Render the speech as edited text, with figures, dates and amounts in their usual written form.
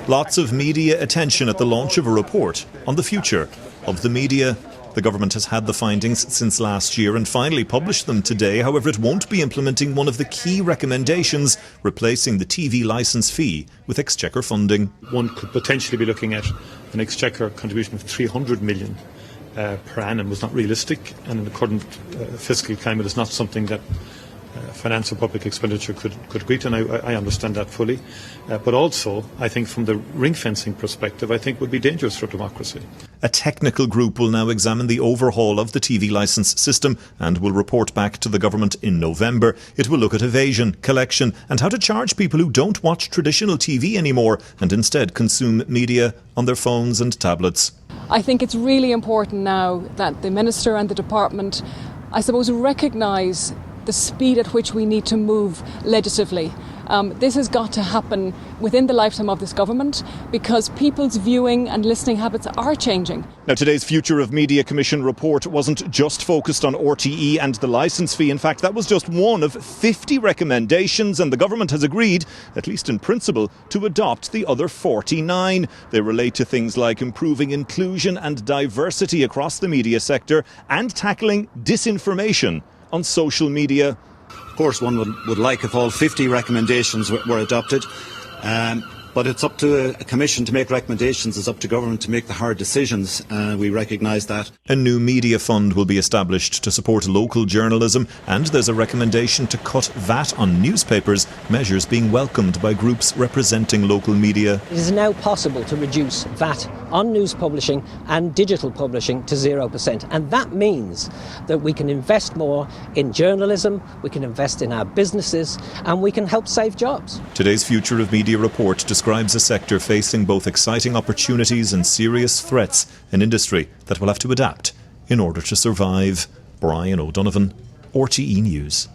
Lots of media attention at the launch of a report on the future of the media. The government has had the findings since last year and finally published them today. However, it won't be implementing one of the key recommendations, replacing the TV licence fee with exchequer funding. One could potentially be looking at an exchequer contribution of 300 million per annum was not realistic, and in the current fiscal climate is not something that finance or public expenditure could agree to, and I understand that fully. But also, I think from the ring-fencing perspective, I think would be dangerous for democracy. A technical group will now examine the overhaul of the TV licence system and will report back to the government in November. It will look at evasion, collection and how to charge people who don't watch traditional TV anymore and instead consume media on their phones and tablets. I think it's really important now that the Minister and the Department, I suppose, recognise the speed at which we need to move legislatively. This has got to happen within the lifetime of this government because people's viewing and listening habits are changing. Now, today's Future of Media Commission report wasn't just focused on RTE and the licence fee. In fact, that was just one of 50 recommendations, and the government has agreed, at least in principle, to adopt the other 49. They relate to things like improving inclusion and diversity across the media sector and tackling disinformation on social media. Of course, one would like if all 50 recommendations were adopted, but it's up to a commission to make recommendations. It's up to government to make the hard decisions. We recognise that. A new media fund will be established to support local journalism, and there's a recommendation to cut VAT on newspapers, measures being welcomed by groups representing local media. It is now possible to reduce VAT on news publishing and digital publishing to 0%. And that means that we can invest more in journalism, we can invest in our businesses, and we can help save jobs. Today's Future of Media report describes a sector facing both exciting opportunities and serious threats, an industry that will have to adapt in order to survive. Brian O'Donovan, RTE News.